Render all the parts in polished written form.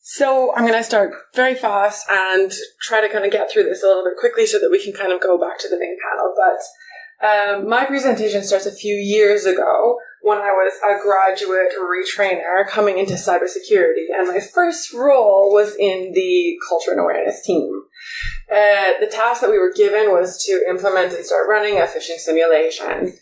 So I'm going to start very fast and try to kind of get through this a little bit quickly so that we can kind of go back to the main panel. But my presentation starts a few years ago when I was a graduate retrainer coming into cybersecurity. And my first role was in the culture and awareness team. The task that we were given was to implement and start running a phishing simulation.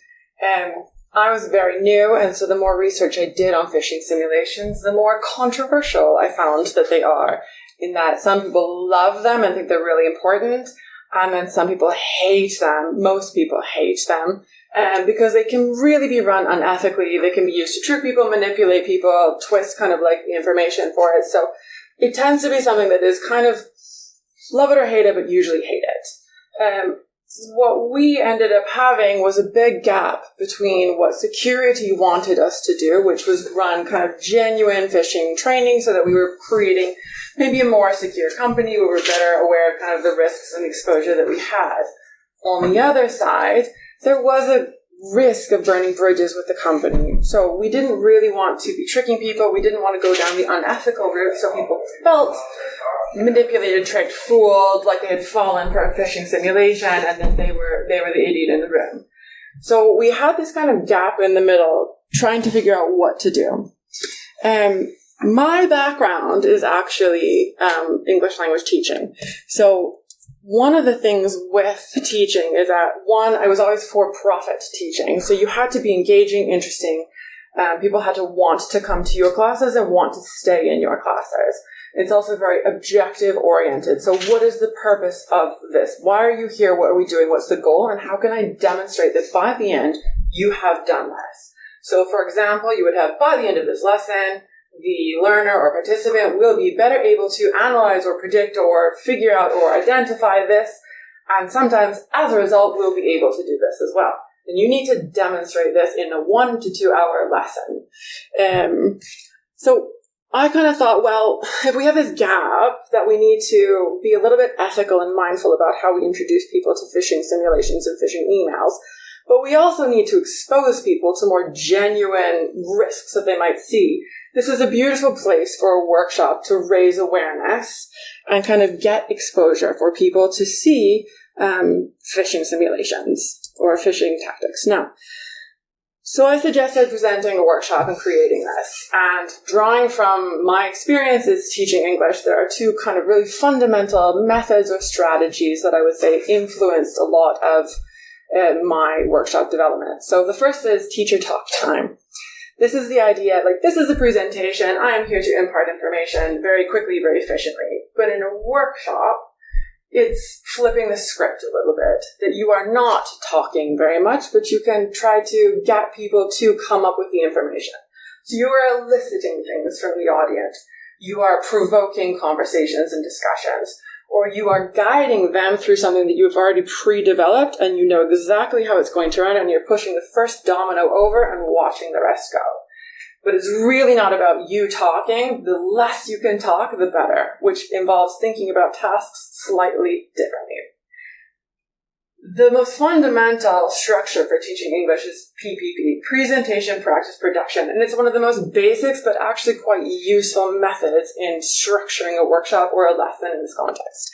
I was very new, and so the more research I did on phishing simulations, the more controversial I found that they are, in that some people love them and think they're really important, and then some people hate them. Most people hate them, because they can really be run unethically. They can be used to trick people, manipulate people, twist kind of like the information for it. So it tends to be something that is kind of love it or hate it, but usually hate it. What we ended up having was a big gap between what security wanted us to do, which was run kind of genuine phishing training so that we were creating maybe a more secure company. We were better aware of kind of the risks and exposure that we had. On the other side, there was a risk of burning bridges with the company. So we didn't really want to be tricking people. We didn't want to go down the unethical route, so people felt manipulated, tricked, fooled, like they had fallen for a phishing simulation, and then they were the idiot in the room. So we had this kind of gap in the middle, trying to figure out what to do. My background is actually English language teaching. So one of the things with teaching is that, one, I was always for-profit teaching. So you had to be engaging, interesting. People had to want to come to your classes and want to stay in your classes. It's also very objective-oriented. So what is the purpose of this? Why are you here? What are we doing? What's the goal? And how can I demonstrate that by the end, you have done this? So, for example, you would have, by the end of this lesson, the learner or participant will be better able to analyze or predict or figure out or identify this. And sometimes, as a result, we'll be able to do this as well. And you need to demonstrate this in a 1 to 2 hour lesson. So I kind of thought, well, if we have this gap, that we need to be a little bit ethical and mindful about how we introduce people to phishing simulations and phishing emails. But we also need to expose people to more genuine risks that they might see. This is a beautiful place for a workshop to raise awareness and kind of get exposure for people to see phishing simulations or phishing tactics. Now, so I suggested presenting a workshop and creating this. And drawing from my experiences teaching English, there are two kind of really fundamental methods or strategies that I would say influenced a lot of my workshop development. So the first is teacher talk time. This is the idea, like, this is a presentation. I am here to impart information very quickly, very efficiently. But in a workshop, it's flipping the script a little bit, that you are not talking very much, but you can try to get people to come up with the information. So you are eliciting things from the audience. You are provoking conversations and discussions, or you are guiding them through something that you've already pre-developed and you know exactly how it's going to run, and you're pushing the first domino over and watching the rest go. But it's really not about you talking. The less you can talk, the better, which involves thinking about tasks slightly differently. The most fundamental structure for teaching English is PPP, presentation, practice, production. And it's one of the most basics, but actually quite useful methods in structuring a workshop or a lesson in this context.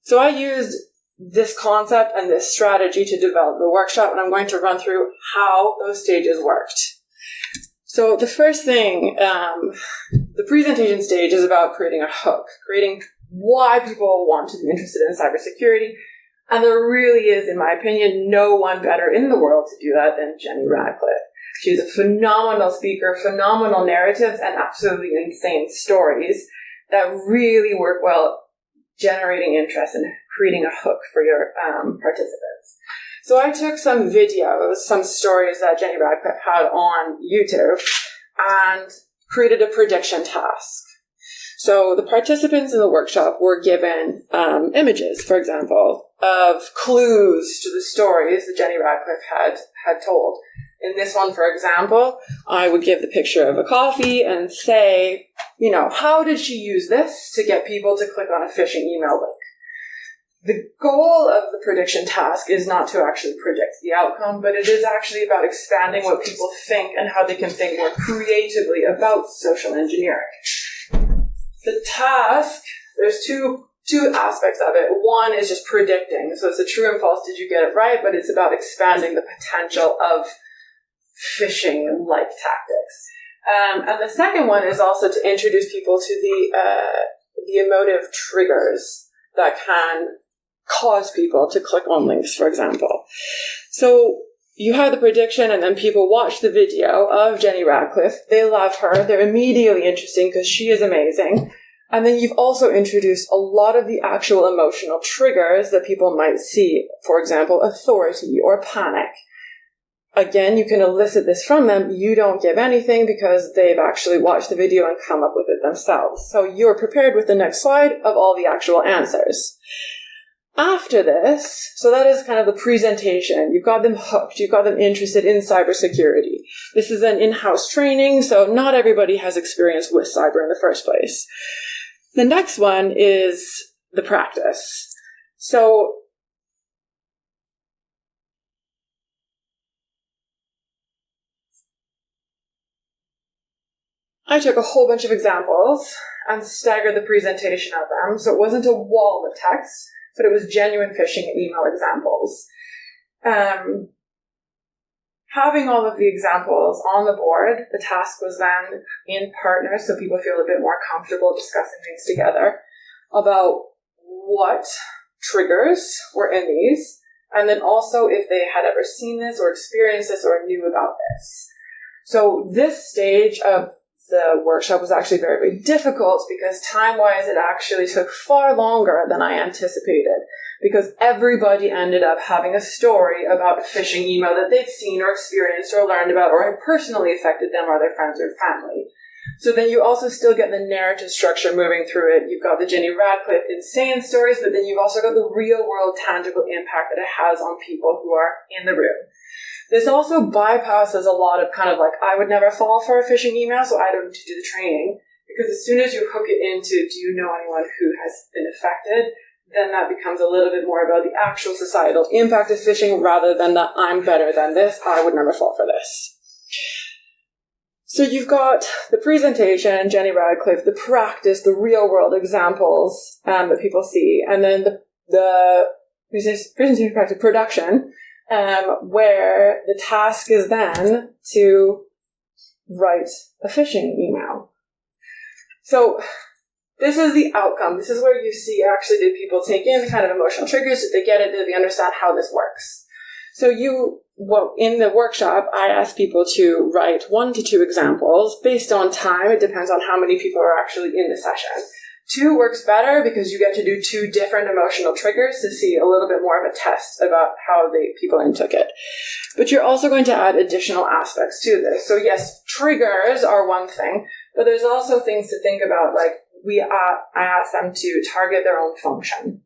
So I used this concept and this strategy to develop the workshop, and I'm going to run through how those stages worked. So the first thing, the presentation stage is about creating a hook, creating why people want to be interested in cybersecurity. And there really is, in my opinion, no one better in the world to do that than Jenny Radcliffe. She's a phenomenal speaker, phenomenal narratives, and absolutely insane stories that really work well generating interest and creating a hook for your participants. So I took some videos, some stories that Jenny Radcliffe had on YouTube, and created a prediction task. So the participants in the workshop were given images, for example, of clues to the stories that Jenny Radcliffe had told. In this one, for example, I would give the picture of a coffee and say, you know, how did she use this to get people to click on a phishing email link? The goal of the prediction task is not to actually predict the outcome, but it is actually about expanding what people think and how they can think more creatively about social engineering. the task, there's two aspects of it. One is just predicting. So it's a true and false, did you get it right? But it's about expanding the potential of phishing-like tactics. And the second one is also to introduce people to the emotive triggers that can cause people to click on links, for example. So you have the prediction, and then people watch the video of Jenny Radcliffe. They love her. They're immediately interesting because she is amazing. And then you've also introduced a lot of the actual emotional triggers that people might see. For example, authority or panic. Again, you can elicit this from them. You don't give anything because they've actually watched the video and come up with it themselves. So you're prepared with the next slide of all the actual answers. After this, so that is kind of the presentation. You've got them hooked. You've got them interested in cybersecurity. This is an in-house training, so not everybody has experience with cyber in the first place. The next one is the practice. So I took a whole bunch of examples and staggered the presentation of them. So it wasn't a wall of text, but it was genuine phishing email examples. Having all of the examples on the board, the task was then in partners, so people feel a bit more comfortable discussing things together about what triggers were in these, and then also if they had ever seen this or experienced this or knew about this. So this stage of the workshop was actually very, very difficult because time-wise it actually took far longer than I anticipated, because everybody ended up having a story about a phishing email that they'd seen or experienced or learned about or had personally affected them or their friends or family. So then you also still get the narrative structure moving through it. You've got the Jenny Radcliffe insane stories, but then you've also got the real-world tangible impact that it has on people who are in the room. This also bypasses a lot of kind of like, I would never fall for a phishing email, so I don't need to do the training. Because as soon as you hook it into, do you know anyone who has been affected, then that becomes a little bit more about the actual societal impact of phishing rather than the I'm better than this, I would never fall for this. So you've got the presentation, Jenny Radcliffe, the practice, the real-world examples that people see, and then the presentation practice production, where the task is then to write a phishing email. So this is the outcome. This is where you see actually did people take in the kind of emotional triggers, did they get it, did they understand how this works? So in the workshop, I asked people to write 1 to 2 examples based on time. It depends on how many people are actually in the session. 2 works better because you get to do 2 different emotional triggers to see a little bit more of a test about how people took it. But you're also going to add additional aspects to this. So yes, triggers are one thing, but there's also things to think about, like I asked them to target their own function.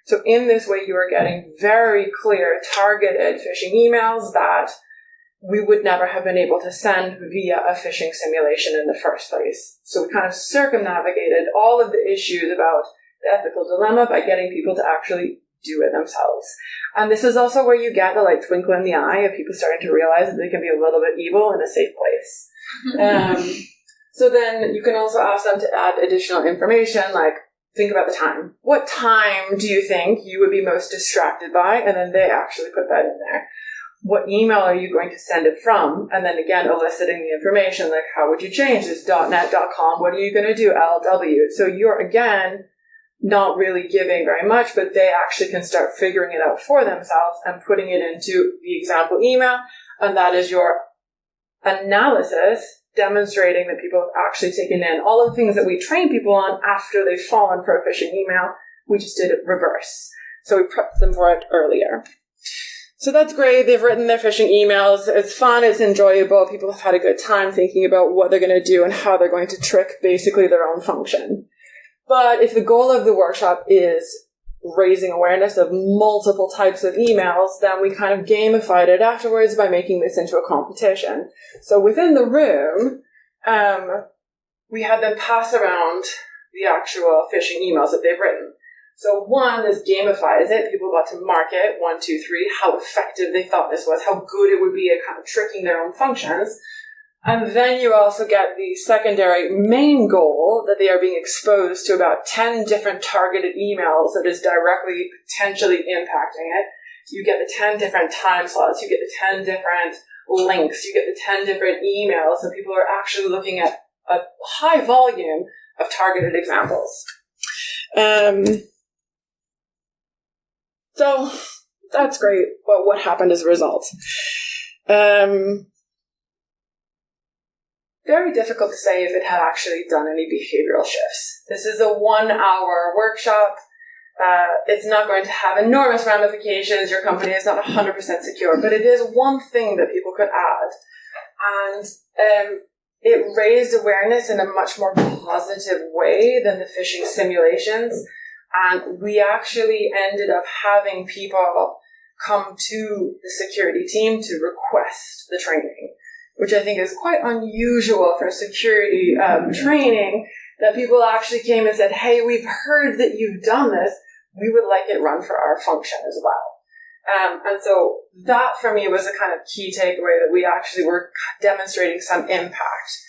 So in this way, you are getting very clear, targeted phishing emails that we would never have been able to send via a phishing simulation in the first place. So we kind of circumnavigated all of the issues about the ethical dilemma by getting people to actually do it themselves. And this is also where you get the twinkle in the eye of people starting to realize that they can be a little bit evil in a safe place. So then you can also ask them to add additional information, like think about the time. What time do you think you would be most distracted by? And then they actually put that in there. What email are you going to send it from? And then again, eliciting the information, like how would you change this .net.com? What are you going to do? LW. So you're, again, not really giving very much, but they actually can start figuring it out for themselves and putting it into the example email. And that is your analysis demonstrating that people have actually taken in all of the things that we train people on after they've fallen for a phishing email. We just did it reverse. So we prepped them for it earlier. So that's great. They've written their phishing emails. It's fun. It's enjoyable. People have had a good time thinking about what they're going to do and how they're going to trick basically their own function. But if the goal of the workshop is raising awareness of multiple types of emails, then we kind of gamified it afterwards by making this into a competition. So within the room, we had them pass around the actual phishing emails that they've written. So one, this gamifies it. People got to mark it, 1, 2, 3, how effective they thought this was, how good it would be at kind of tricking their own functions. And then you also get the secondary main goal that they are being exposed to about 10 different targeted emails that is directly potentially impacting it. You get the 10 different time slots, you get the 10 different links, you get the 10 different emails, and people are actually looking at a high volume of targeted examples. So that's great, but what happened as a result? Very difficult to say if it had actually done any behavioral shifts. This is a 1-hour workshop. It's not going to have enormous ramifications. Your company is not 100% secure, but it is one thing that people could add. And it raised awareness in a much more positive way than the phishing simulations. And we actually ended up having people come to the security team to request the training, which I think is quite unusual for security training, that people actually came and said, hey, we've heard that you've done this. We would like it run for our function as well. And so that for me was a kind of key takeaway, that we actually were demonstrating some impact.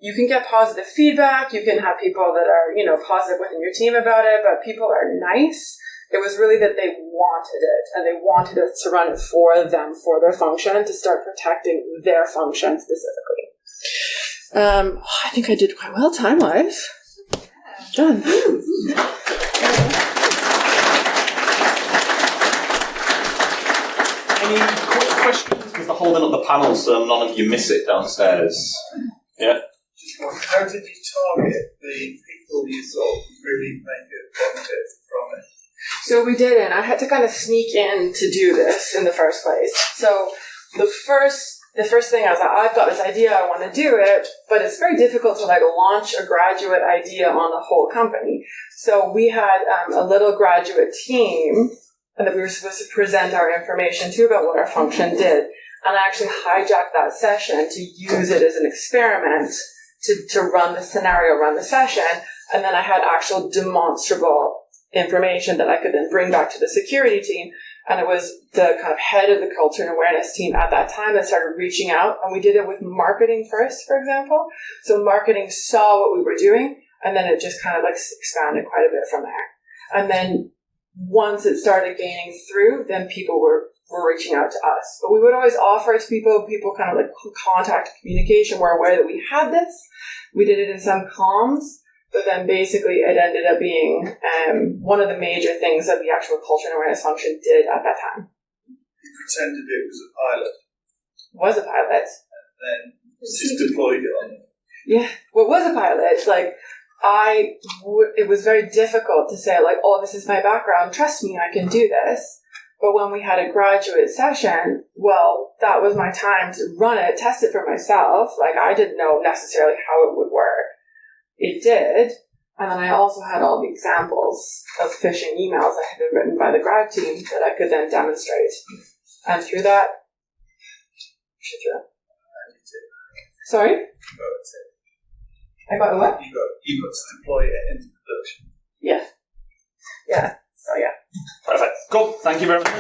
You can get positive feedback. You can have people that are, positive within your team about it, but people are nice. It was really that they wanted it, and they wanted us to run it for them, for their function, to start protecting their function specifically. I think I did quite well time-wise. Done. Any quick questions? Because they're holding up the panel so none of you miss it downstairs. Yeah? How did you target the people you thought would really make a benefit from it? So we didn't. I had to kind of sneak in to do this in the first place. So the first thing I was like, I've got this idea, I want to do it, but it's very difficult to launch a graduate idea on the whole company. So we had a little graduate team and that we were supposed to present our information to about what our function did. And I actually hijacked that session to use it as an experiment to run the scenario, run the session. And then I had actual demonstrable information that I could then bring back to the security team. And it was the kind of head of the culture and awareness team at that time that started reaching out. And we did it with marketing first, for example. So marketing saw what we were doing, and then it just kind of expanded quite a bit from there. And then once it started gaining through, then people were reaching out to us. But we would always offer it to people kind of contact communication were aware that we had this. We did it in some comms. But then basically it ended up being one of the major things that the actual culture and awareness function did at that time. You pretended it was a pilot. It was a pilot. And then just deployed it on. Yeah, well, it was a pilot. It was very difficult to say, oh, this is my background. Trust me, I can do this. But when we had a graduate session, well, that was my time to run it, test it for myself. I didn't know necessarily how it would work. It did, and then I also had all the examples of phishing emails that had been written by the grad team that I could then demonstrate. And through that, Sorry? You got it. I got the what? You got to deploy it into production. Yeah. Yeah. So yeah. Perfect. Cool. Thank you very much.